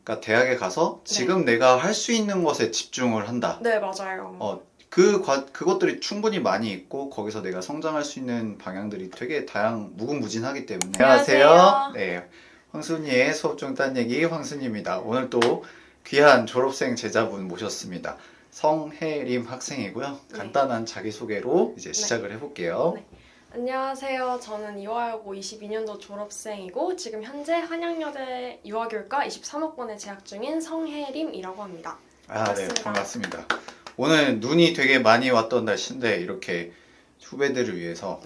그러니까 대학에 가서 지금 내가 할 수 있는 것에 집중을 한다. 네, 맞아요. 그것들이 충분히 많이 있고 거기서 내가 성장할 수 있는 방향들이 되게 무궁무진하기 때문에. 안녕하세요. 네, 황순이의 수업 중 딴 얘기 황순입니다. 오늘 또 귀한 졸업생 제자분 모셨습니다. 성혜림 학생이고요. 네. 간단한 자기소개로 이제 시작을 해볼게요. 네. 안녕하세요. 저는 이화여고 22년도 졸업생이고 지금 현재 한양여대 유아교육과 23학번에 재학 중인 성혜림이라고 합니다. 네, 반갑습니다. 반갑습니다. 오늘 눈이 되게 많이 왔던 날씨인데 이렇게 후배들을 위해서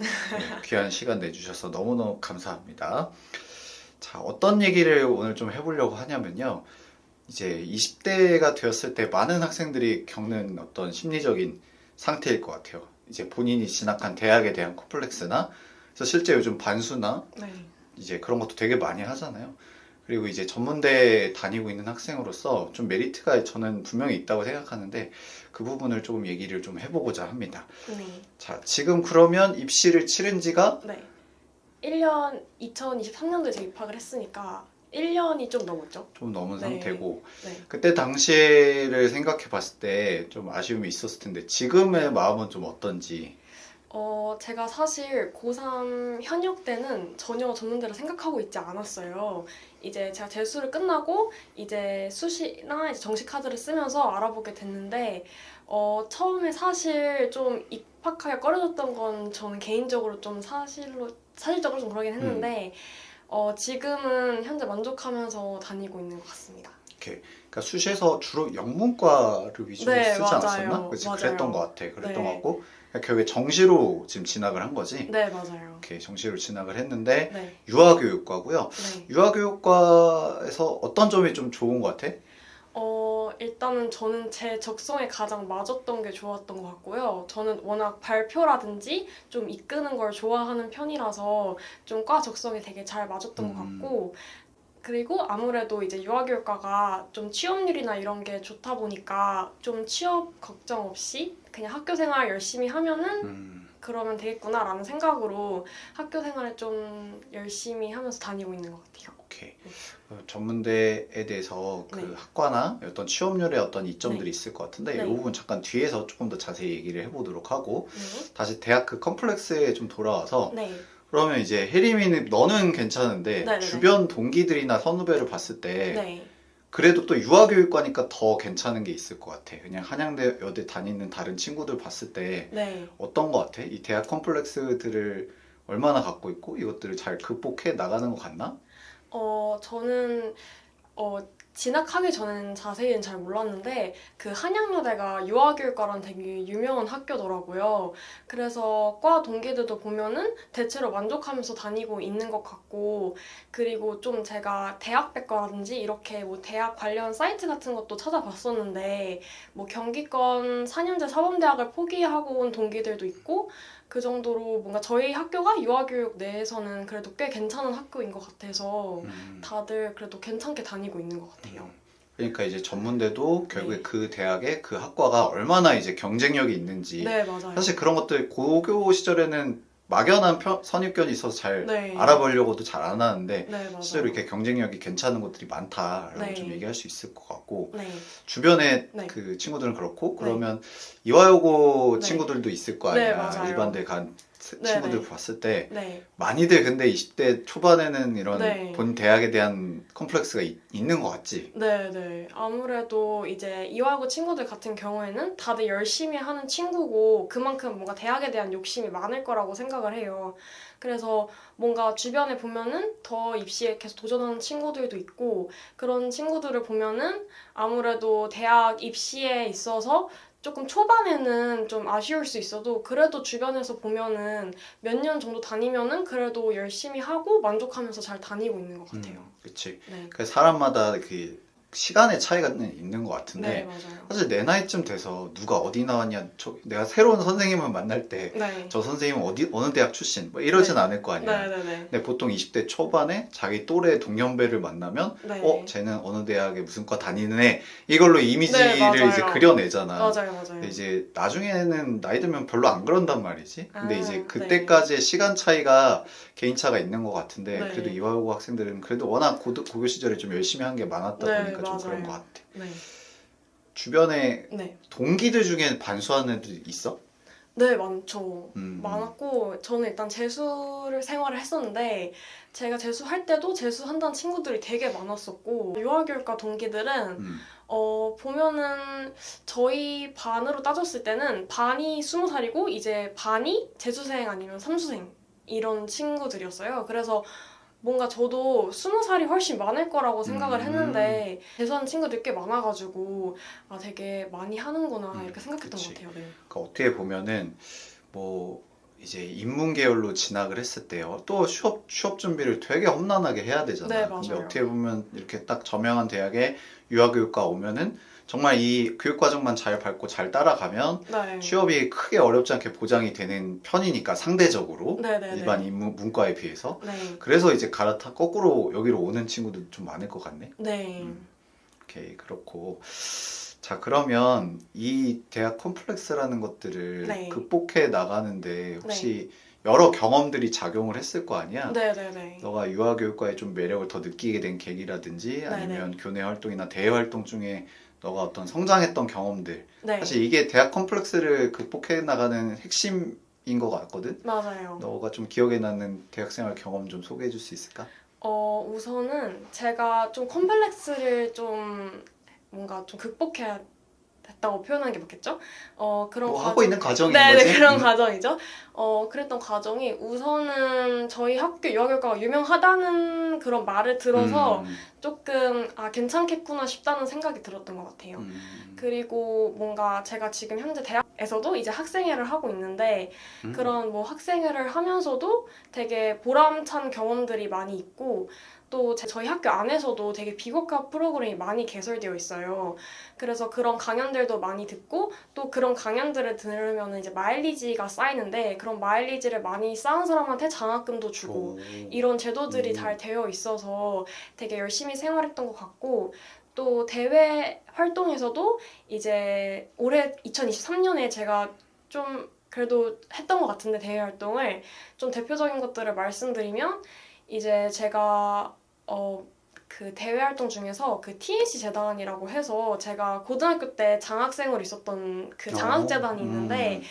귀한 시간 내주셔서 너무너무 감사합니다. 자, 어떤 얘기를 오늘 좀 해보려고 하냐면요. 이제 20대가 되었을 때 많은 학생들이 겪는 어떤 심리적인 상태일 것 같아요. 이제 본인이 진학한 대학에 대한 콤플렉스나, 그래서 실제 요즘 반수나 네. 이제 그런 것도 되게 많이 하잖아요. 그리고 이제 전문대에 다니고 있는 학생으로서 좀 메리트가 저는 분명히 있다고 생각하는데 그 부분을 조금 얘기를 좀 해보고자 합니다. 네. 자, 지금 그러면 입시를 치른 지가 네. 1년 2023년도에 제가 입학을 했으니까 1년이 좀 넘었죠. 좀 넘은 네. 상태고 네. 그때 당시를 생각해 봤을 때 좀 아쉬움이 있었을 텐데 지금의 마음은 좀 어떤지. 제가 사실 고3 현역 때는 전혀 전문대를 생각하고 있지 않았어요. 이제 제가 재수를 끝나고 이제 수시나 이제 정시 카드를 쓰면서 알아보게 됐는데, 처음에 사실 좀 입학하기 꺼려졌던 건 저는 개인적으로 좀 사실적으로 좀 그러긴 했는데, 지금은 현재 만족하면서 다니고 있는 것 같습니다. 그러니까 수시에서 주로 영문과를 위주로 네, 쓰지 맞아요. 않았었나? 그치, 맞아요. 그랬던 것 같아. 그랬던 네. 것 같고 그러니까 결국에 정시로 지금 진학을 한 거지. 네, 맞아요. 이렇게 정시로 진학을 했는데 네. 유아교육과고요. 네. 유아교육과에서 어떤 점이 좀 좋은 것 같아? 일단은 저는 제 적성에 가장 맞았던 게 좋았던 것 같고요. 저는 워낙 발표라든지 좀 이끄는 걸 좋아하는 편이라서 좀 과 적성에 되게 잘 맞았던 것 같고, 그리고 아무래도 이제 유아교육과가 좀 취업률이나 이런 게 좋다 보니까 좀 취업 걱정 없이 그냥 학교 생활 열심히 하면은 그러면 되겠구나라는 생각으로 학교 생활을 좀 열심히 하면서 다니고 있는 것 같아요. 오케이. 전문대에 대해서 그 네. 학과나 어떤 취업률의 어떤 이점들이 네. 있을 것 같은데 네. 이 부분 잠깐 뒤에서 조금 더 자세히 얘기를 해보도록 하고 네. 다시 대학 그 컴플렉스에 좀 돌아와서 네. 그러면 이제 혜림이는 너는 괜찮은데 네네네. 주변 동기들이나 선후배를 봤을 때 네. 그래도 또 유아교육과니까 더 괜찮은 게 있을 것 같아. 그냥 한양대 여대 다니는 다른 친구들 봤을 때 네. 어떤 것 같아? 이 대학 컴플렉스들을 얼마나 갖고 있고 이것들을 잘 극복해 나가는 것 같나? 저는 진학하기 전에는 자세히는 잘 몰랐는데 그 한양여대가 유아교육과라는 되게 유명한 학교더라고요. 그래서 과 동기들도 보면은 대체로 만족하면서 다니고 있는 것 같고, 그리고 좀 제가 대학백과라든지 이렇게 뭐 대학 관련 사이트 같은 것도 찾아봤었는데 뭐 경기권 4년제 사범대학을 포기하고 온 동기들도 있고, 그 정도로 뭔가 저희 학교가 유아교육 내에서는 그래도 꽤 괜찮은 학교인 것 같아서 다들 그래도 괜찮게 다니고 있는 것 같아요. 그러니까 이제 전문대도 결국에 네. 그 대학의 그 학과가 얼마나 이제 경쟁력이 있는지 네, 맞아요. 사실 그런 것들 고교 시절에는 막연한 선입견이 있어서 잘 네. 알아보려고도 잘 안 하는데 네, 맞아요. 실제로 이렇게 경쟁력이 괜찮은 곳들이 많다라고 네. 좀 얘기할 수 있을 것 같고 네. 주변에 네. 그 친구들은 그렇고 그러면 이화여고 네. 친구들도 있을 거 네, 아니야. 맞아요. 일반대 간 네, 친구들 네. 봤을 때 네. 많이들 근데 20대 초반에는 이런 네. 본 대학에 대한 컴플렉스가 있는 것 같지. 네, 네. 아무래도 이제 이화여고 친구들 같은 경우에는 다들 열심히 하는 친구고 그만큼 뭔가 대학에 대한 욕심이 많을 거라고 생각을 해요. 그래서 뭔가 주변에 보면은 더 입시에 계속 도전하는 친구들도 있고 그런 친구들을 보면은 아무래도 대학 입시에 있어서 조금 초반에는 좀 아쉬울 수 있어도 그래도 주변에서 보면은 몇 년 정도 다니면은 그래도 열심히 하고 만족하면서 잘 다니고 있는 것 같아요. 그치. 네. 그 사람마다 그 시간의 차이가 있는 것 네, 같은데 맞아요. 사실 내 나이쯤 돼서 누가 어디 나왔냐 내가 새로운 선생님을 만날 때 네. 저 선생님은 어느 대학 출신 뭐 이러진 네. 않을 거 아니야. 네네네. 근데 보통 20대 초반에 자기 또래 동년배를 만나면 네. 쟤는 어느 대학에 무슨 과 다니는 애 이걸로 이미지를 네, 맞아요. 이제 그려내잖아. 맞아요, 맞아요. 근데 이제 나중에는 나이 들면 별로 안 그런단 말이지. 근데 아, 이제 네. 그때까지의 시간 차이가 개인차가 있는 것 같은데 네. 그래도 이화여고 학생들은 그래도 워낙 고교 시절에 좀 열심히 한 게 많았다 네, 보니까 좀 맞아요. 그런 것 같아. 네. 주변에 네. 동기들 중에 반수하는 애들 있어? 네, 많죠. 음. 많았고, 저는 일단 재수를 생활을 했었는데, 제가 재수할 때도 재수한다는 친구들이 되게 많았었고, 유아교육과 동기들은, 음. 보면은, 저희 반으로 따졌을 때는 반이 20살이고, 이제 반이 재수생 아니면 삼수생, 이런 친구들이었어요. 그래서 뭔가 저도 20살이 훨씬 많을 거라고 생각을 했는데, 재수하는 친구들이 꽤 많아가지고, 아, 되게 많이 하는구나, 이렇게 생각했던 그치. 것 같아요. 네. 그러니까 어떻게 보면은 뭐 이제 인문 계열로 진학을 했을 때요. 또 취업 준비를 되게 험난하게 해야 되잖아. 네, 근데 맞아요. 어떻게 보면 이렇게 딱 저명한 대학에 유아교육과 오면은 정말 이 교육 과정만 잘 밟고 잘 따라가면 네. 취업이 크게 어렵지 않게 보장이 되는 편이니까 상대적으로 네네네. 일반 문과에 비해서. 네. 그래서 이제 갈아타 거꾸로 여기로 오는 친구들 좀 많을 것 같네. 네. 오케이, 그렇고. 자, 그러면 이 대학 컴플렉스라는 것들을 네. 극복해 나가는데 혹시 여러 경험들이 작용을 했을 거 아니야? 네네네. 너가 유아교육과의 좀 매력을 더 느끼게 된 계기라든지 아니면 교내 활동이나 대외 활동 중에 너가 어떤 성장했던 경험들. 네. 사실 이게 대학 컴플렉스를 극복해 나가는 핵심인 것 같거든? 맞아요. 너가 좀 기억에 남는 대학생활 경험 좀 소개해 줄 수 있을까? 우선은 제가 좀 컴플렉스를 좀 뭔가 좀 극복해야 했다고 표현하는 게 맞겠죠? 그런 뭐 과정. 하고 있는 과정인 네네, 거지? 그런 과정이죠. 그랬던 과정이 우선은 저희 학교 유아교육과가 유명하다는 그런 말을 들어서 조금 괜찮겠구나 싶다는 생각이 들었던 것 같아요. 그리고 뭔가 제가 지금 현재 대학에서도 이제 학생회를 하고 있는데 그런 뭐 학생회를 하면서도 되게 보람찬 경험들이 많이 있고 또 저희 학교 안에서도 되게 비교과 프로그램이 많이 개설되어 있어요. 그래서 그런 강연들도 많이 듣고 또 그런 강연들을 들으면 이제 마일리지가 쌓이는데 그런 마일리지를 많이 쌓은 사람한테 장학금도 주고 이런 제도들이 잘 되어 있어서 되게 열심히 생활했던 것 같고 또 대외 활동에서도 이제 올해 2023년에 제가 좀 그래도 했던 것 같은데 대외 활동을 좀 대표적인 것들을 말씀드리면 이제 제가 그 대외 활동 중에서 그 TNC 재단이라고 해서 제가 고등학교 때 장학생으로 있었던 그 장학재단이 있는데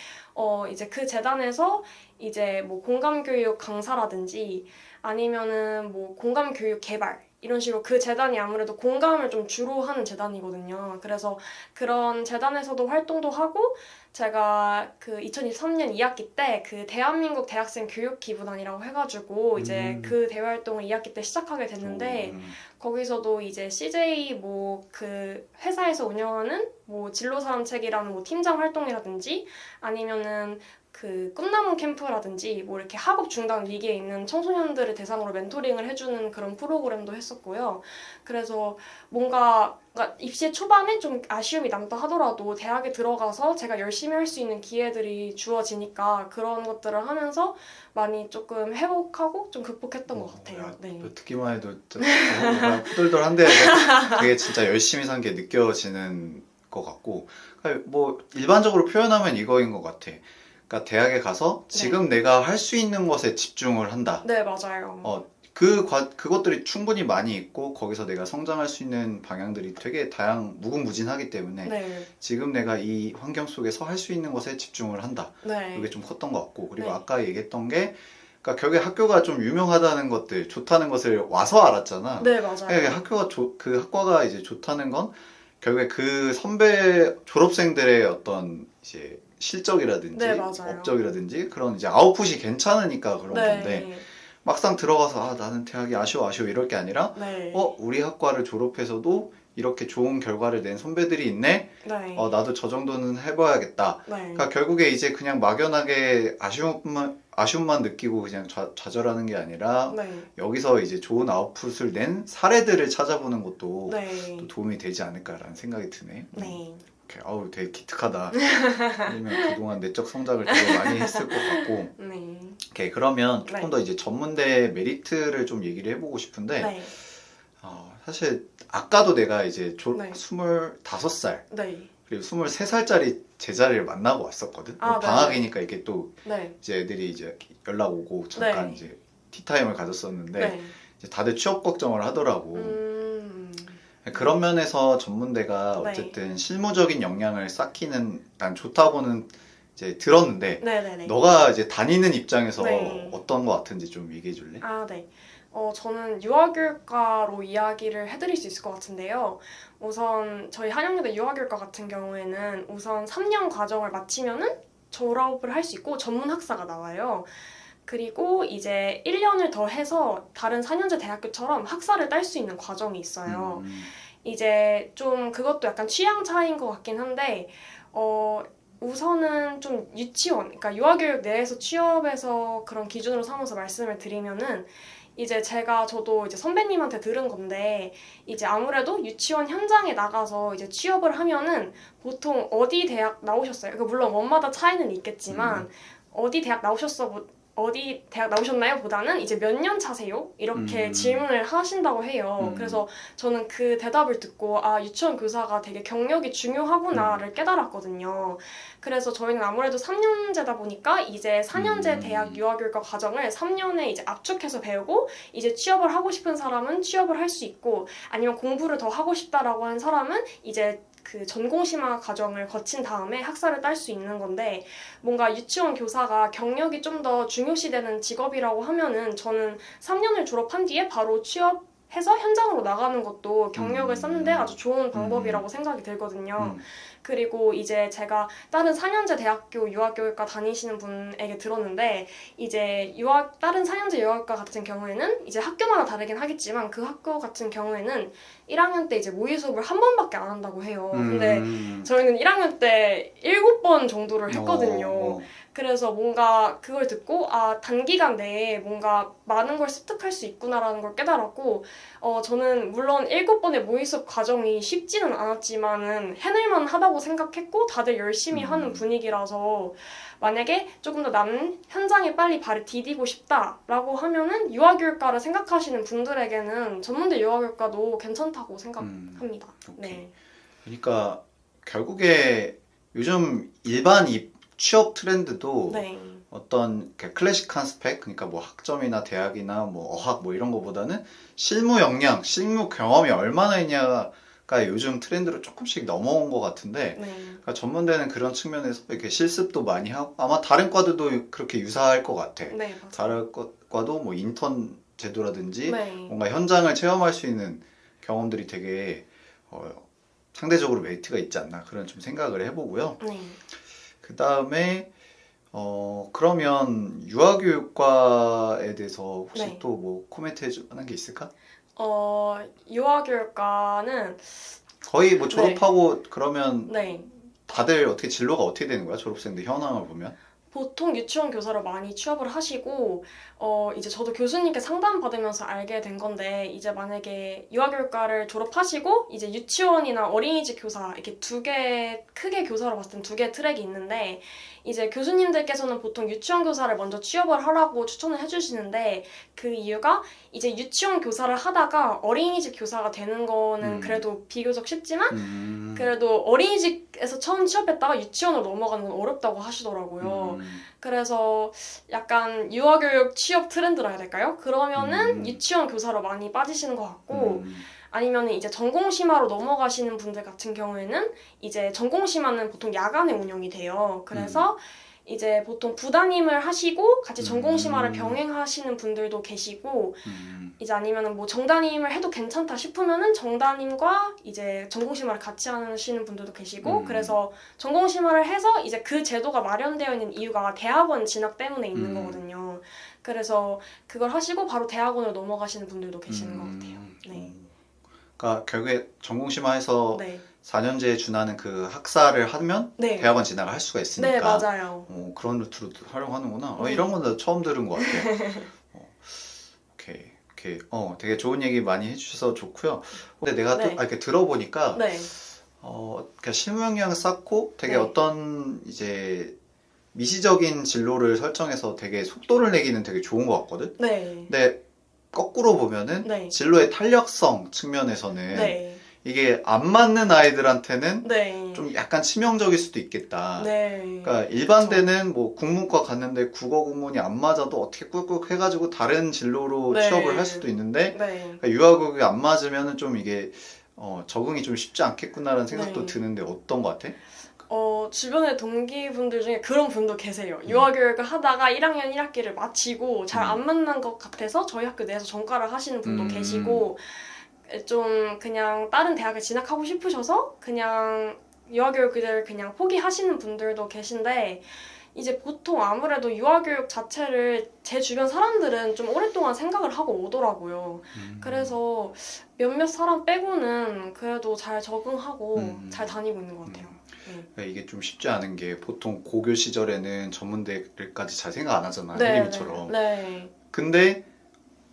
이제 그 재단에서 이제 뭐 공감교육 강사라든지 아니면은 뭐 공감교육 개발 이런 식으로 그 재단이 아무래도 공감을 좀 주로 하는 재단이거든요. 그래서 그런 재단에서도 활동도 하고 제가 그 2023년 2학기 때 그 대한민국 대학생 교육기부단이라고 해가지고 이제 그 대외 활동을 2학기 때 시작하게 됐는데 거기서도 이제 CJ 뭐 그 회사에서 운영하는 뭐 진로사람책이라는 뭐 팀장 활동이라든지 아니면은 그 꿈나무 캠프라든지 뭐 이렇게 학업 중단 위기에 있는 청소년들을 대상으로 멘토링을 해주는 그런 프로그램도 했었고요. 그래서 뭔가 입시 초반에 좀 아쉬움이 남다 하더라도 대학에 들어가서 제가 열심히 할 수 있는 기회들이 주어지니까 그런 것들을 하면서 많이 조금 회복하고 좀 극복했던 것 같아요. 네. 듣기만 해도 후덜덜한데 되게 진짜 열심히 산 게 느껴지는 것 같고 뭐 일반적으로 표현하면 이거인 것 같아. 그러니까 대학에 가서 지금 내가 할 수 있는 것에 집중을 한다. 네, 맞아요. 그것들이 충분히 많이 있고 거기서 내가 성장할 수 있는 방향들이 되게 무궁무진하기 때문에 네. 지금 내가 이 환경 속에서 할 수 있는 것에 집중을 한다. 네. 이게 좀 컸던 것 같고 그리고 네. 아까 얘기했던 게 그러니까 결국에 학교가 좀 유명하다는 것들, 좋다는 것을 와서 알았잖아. 네, 맞아요. 그 학과가 이제 좋다는 건 결국에 그 선배 졸업생들의 어떤 이제 실적이라든지 네, 맞아요. 업적이라든지 그런 이제 아웃풋이 괜찮으니까 그런 네. 건데 막상 들어가서 나는 대학이 아쉬워 이럴 게 아니라 네. 우리 학과를 졸업해서도 이렇게 좋은 결과를 낸 선배들이 있네. 네. 나도 저 정도는 해봐야겠다. 네. 그러니까 결국에 이제 그냥 막연하게 아쉬움만 느끼고 그냥 좌절하는 게 아니라 네. 여기서 이제 좋은 아웃풋을 낸 사례들을 찾아보는 것도 네. 또 도움이 되지 않을까라는 생각이 드네. 네. 아우 되게 기특하다. 아니면 그동안 내적 성장을 되게 많이 했을 것 같고. 네. 오케이, 그러면 조금 더 이제 전문대 메리트를 좀 얘기를 해보고 싶은데 네. 사실 아까도 내가 이제 네. 25살 네. 그리고 23살짜리 제자리를 만나고 왔었거든. 방학이니까 이게 또 네. 이제 애들이 이제 연락 오고 잠깐 이제 티타임을 가졌었는데 네. 이제 다들 취업 걱정을 하더라고. 그런 면에서 전문대가 네. 어쨌든 실무적인 역량을 쌓기는 난 좋다고는 이제 들었는데 네네네. 너가 이제 다니는 입장에서 네. 어떤 거 같은지 좀 얘기해 줄래? 아, 네. 저는 유아교육과로 이야기를 해드릴 수 있을 것 같은데요. 우선 저희 한양여대 유아교육과 같은 경우에는 우선 3년 과정을 마치면은 졸업을 할 수 있고 전문 학사가 나와요. 그리고 이제 1년을 더 해서 다른 4년제 대학교처럼 학사를 딸 수 있는 과정이 있어요. 이제 좀 그것도 약간 취향 차이인 것 같긴 한데, 우선은 좀 유치원, 그러니까 유아교육 내에서 취업해서 그런 기준으로 삼아서 말씀을 드리면은, 이제 저도 이제 선배님한테 들은 건데, 이제 아무래도 유치원 현장에 나가서 이제 취업을 하면은 보통 어디 대학 나오셨어요? 그러니까 물론 원마다 차이는 있겠지만, 어디 대학 나오셨나요? 보다는 이제 몇 년 차세요? 이렇게 질문을 하신다고 해요. 그래서 저는 그 대답을 듣고, 아, 유치원 교사가 되게 경력이 중요하구나를 깨달았거든요. 그래서 저희는 아무래도 3년제다 보니까 이제 4년제 대학 유아교육과 과정을 3년에 이제 압축해서 배우고, 이제 취업을 하고 싶은 사람은 취업을 할 수 있고, 아니면 공부를 더 하고 싶다라고 하는 사람은 이제 그 전공심화 과정을 거친 다음에 학사를 딸 수 있는 건데, 뭔가 유치원 교사가 경력이 좀 더 중요시되는 직업이라고 하면은 저는 3년을 졸업한 뒤에 바로 취업해서 현장으로 나가는 것도 경력을 쌓는데 아주 좋은 방법이라고 생각이 들거든요. 그리고 이제 제가 다른 4년제 대학교 유아교육과 다니시는 분에게 들었는데, 이제 다른 4년제 유아교육과 같은 경우에는 이제 학교마다 다르긴 하겠지만 그 학교 같은 경우에는 1학년 때 이제 모의 수업을 한 번밖에 안 한다고 해요. 근데 저희는 1학년 때 7번 정도를 했거든요. 그래서 뭔가 그걸 듣고, 아, 단기간 내에 뭔가 많은 걸 습득할 수 있구나라는 걸 깨달았고, 저는 물론 7번의 모의 수업 과정이 쉽지는 않았지만은 해낼만 하다고 생각했고, 다들 열심히 하는 분위기라서, 만약에 조금 더 남은 현장에 빨리 발을 디디고 싶다라고 하면은 유아교육과를 생각하시는 분들에게는 전문대 유아교육과도 괜찮다고 생각합니다. 네. 그러니까 결국에 요즘 일반 취업 트렌드도 네. 어떤 클래식한 스펙, 그러니까 뭐 학점이나 대학이나 뭐 어학 뭐 이런 거보다는 실무 역량, 실무 경험이 얼마나 있냐가 요즘 트렌드로 조금씩 넘어온 것 같은데, 네. 그러니까 전문대는 그런 측면에서 이렇게 실습도 많이 하고, 아마 다른 과들도 그렇게 유사할 것 같아. 네, 맞아요. 다른 과도 뭐 인턴 제도라든지 네. 뭔가 현장을 체험할 수 있는 경험들이 되게 상대적으로 메리트가 있지 않나 그런 좀 생각을 해보고요. 네. 그 다음에 그러면 유아교육과에 대해서 혹시 네. 또 뭐 코멘트 해줄 만한 게 있을까? 유아교육과는 거의 뭐 졸업하고 그러면 네. 다들 어떻게 진로가 어떻게 되는 거야? 졸업생들 현황을 보면? 보통 유치원 교사로 많이 취업을 하시고, 이제 저도 교수님께 상담 받으면서 알게 된 건데, 이제 만약에 유아교육과를 졸업하시고, 이제 유치원이나 어린이집 교사, 이렇게 크게 교사로 봤을 땐 두 개의 트랙이 있는데, 이제 교수님들께서는 보통 유치원 교사를 먼저 취업을 하라고 추천을 해주시는데, 그 이유가 이제 유치원 교사를 하다가 어린이집 교사가 되는 거는 그래도 비교적 쉽지만, 그래도 어린이집에서 처음 취업했다가 유치원으로 넘어가는 건 어렵다고 하시더라고요. 그래서 약간 유아교육 취업 트렌드라 해야 될까요? 그러면은 유치원 교사로 많이 빠지시는 것 같고, 아니면 이제 전공심화로 넘어가시는 분들 같은 경우에는 이제 전공심화는 보통 야간에 운영이 돼요. 그래서 이제 보통 부담임을 하시고 같이 전공심화를 병행하시는 분들도 계시고, 이제 아니면은 뭐 정담임을 해도 괜찮다 싶으면은 정담임과 이제 전공심화를 같이 하시는 분들도 계시고, 그래서 전공심화를 해서 이제 그 제도가 마련되어 있는 이유가 대학원 진학 때문에 있는 거거든요. 그래서 그걸 하시고 바로 대학원으로 넘어가시는 분들도 계시는 것 같아요. 네. 그러니까 결국에 전공심화해서 네. 4년제에 준하는 그 학사를 하면 네. 대학원 진학을 할 수가 있으니까. 네, 맞아요. 그런 루트로 활용하는구나. 네. 이런 건 나 처음 들은 것 같아. 오케이. 되게 좋은 얘기 많이 해주셔서 좋고요. 근데 내가 또 네. 이렇게 들어보니까 네. 그냥 실무 역량을 쌓고 되게 네. 어떤 이제 미시적인 진로를 설정해서 되게 속도를 내기는 되게 좋은 것 같거든. 네. 근데 거꾸로 보면은 네. 진로의 탄력성 측면에서는 네. 이게 안 맞는 아이들한테는 네. 좀 약간 치명적일 수도 있겠다. 네. 그러니까 일반대는 뭐 국문과 갔는데 국어 국문이 안 맞아도 어떻게 꾹꾹 해가지고 다른 진로로 네. 취업을 할 수도 있는데, 네. 그러니까 유아교육이 안 맞으면은 좀 이게 적응이 좀 쉽지 않겠구나라는 생각도 네. 드는데 어떤 것 같아? 주변에 동기분들 중에 그런 분도 계세요. 유아교육을 하다가 1학년 1학기를 마치고 잘 안 맞는 것 같아서 저희 학교 내에서 전과를 하시는 분도 계시고, 좀 그냥 다른 대학에 진학하고 싶으셔서 그냥 유아교육을 그냥 포기하시는 분들도 계신데, 이제 보통 아무래도 유아교육 자체를 제 주변 사람들은 좀 오랫동안 생각을 하고 오더라고요. 그래서 몇몇 사람 빼고는 그래도 잘 적응하고 잘 다니고 있는 것 같아요. 네. 그러니까 이게 좀 쉽지 않은 게 보통 고교 시절에는 전문대를까지 잘 생각 안 하잖아, 네, 혜림이처럼. 네. 근데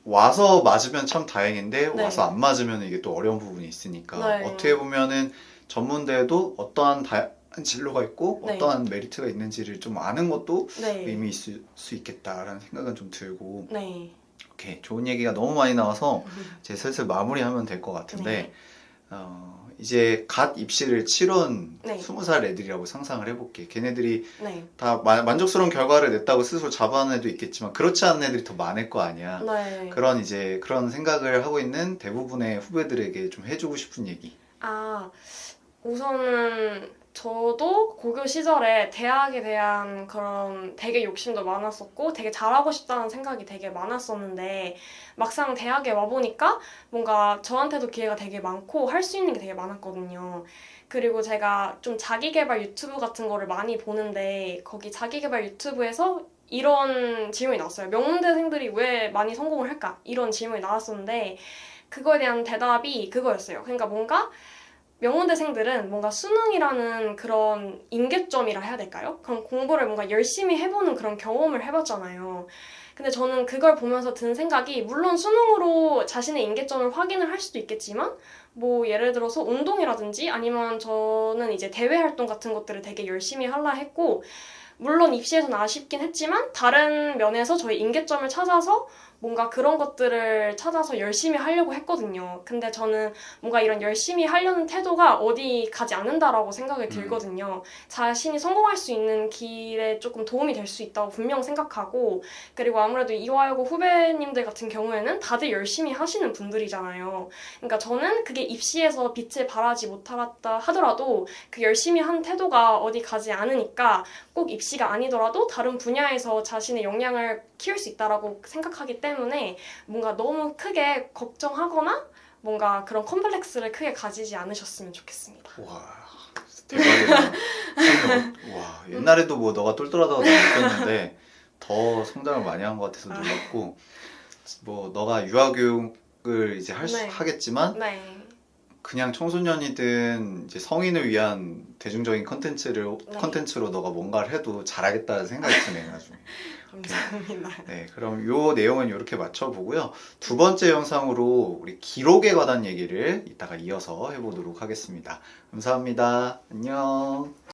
와서 맞으면 참 다행인데 네. 와서 안 맞으면 이게 또 어려운 부분이 있으니까 네. 어떻게 보면은 전문대에도 어떠한 다양한 진로가 있고 네. 어떠한 메리트가 있는지를 좀 아는 것도 네. 의미 있을 수 있겠다라는 생각은 좀 들고. 네. 오케이, 좋은 얘기가 너무 많이 나와서 이제 슬슬 마무리하면 될 것 같은데, 네. 이제 갓 입시를 치른 네. 20살 애들이라고 상상을 해볼게. 걔네들이 네. 다 만족스러운 결과를 냈다고 스스로 자부하는 애도 있겠지만 그렇지 않은 애들이 더 많을 거 아니야. 네. 그런 생각을 하고 있는 대부분의 후배들에게 좀 해주고 싶은 얘기. 우선은 저도 고교 시절에 대학에 대한 그런 되게 욕심도 많았었고 되게 잘하고 싶다는 생각이 되게 많았었는데, 막상 대학에 와보니까 뭔가 저한테도 기회가 되게 많고 할 수 있는 게 되게 많았거든요. 그리고 제가 좀 자기계발 유튜브 같은 거를 많이 보는데, 거기 자기계발 유튜브에서 이런 질문이 나왔어요. 명문대생들이 왜 많이 성공을 할까? 이런 질문이 나왔었는데, 그거에 대한 대답이 그거였어요. 그러니까 뭔가 명문대생들은 뭔가 수능이라는 그런 임계점이라 해야 될까요? 그런 공부를 뭔가 열심히 해보는 그런 경험을 해봤잖아요. 근데 저는 그걸 보면서 든 생각이, 물론 수능으로 자신의 임계점을 확인을 할 수도 있겠지만, 뭐 예를 들어서 운동이라든지 아니면 저는 이제 대외 활동 같은 것들을 되게 열심히 하려 했고, 물론 입시에서는 아쉽긴 했지만 다른 면에서 저희 임계점을 찾아서 뭔가 그런 것들을 찾아서 열심히 하려고 했거든요. 근데 저는 뭔가 이런 열심히 하려는 태도가 어디 가지 않는다라고 생각이 들거든요. 자신이 성공할 수 있는 길에 조금 도움이 될 수 있다고 분명 생각하고, 그리고 아무래도 이화여고 후배님들 같은 경우에는 다들 열심히 하시는 분들이잖아요. 그러니까 저는 그게 입시에서 빛을 발하지 못하다 하더라도 그 열심히 한 태도가 어디 가지 않으니까 꼭 입시가 아니더라도 다른 분야에서 자신의 역량을 키울 수 있다라고 생각하기 때문에 뭔가 너무 크게 걱정하거나 뭔가 그런 컴플렉스를 크게 가지지 않으셨으면 좋겠습니다. 와, 대박이다. 와, 옛날에도 뭐 너가 똘똘하다고 느꼈는데 더 성장을 많이 한 것 같아서 놀랐고, 뭐 너가 유아교육을 이제 네. 하겠지만 네. 그냥 청소년이든 이제 성인을 위한 대중적인 컨텐츠로 너가 뭔가를 해도 잘하겠다는 생각이 드네, 나중에. 감사합니다. 네, 그럼 요 내용은 이렇게 맞춰보고요. 두 번째 영상으로 우리 기록에 관한 얘기를 이따가 이어서 해보도록 하겠습니다. 감사합니다. 안녕.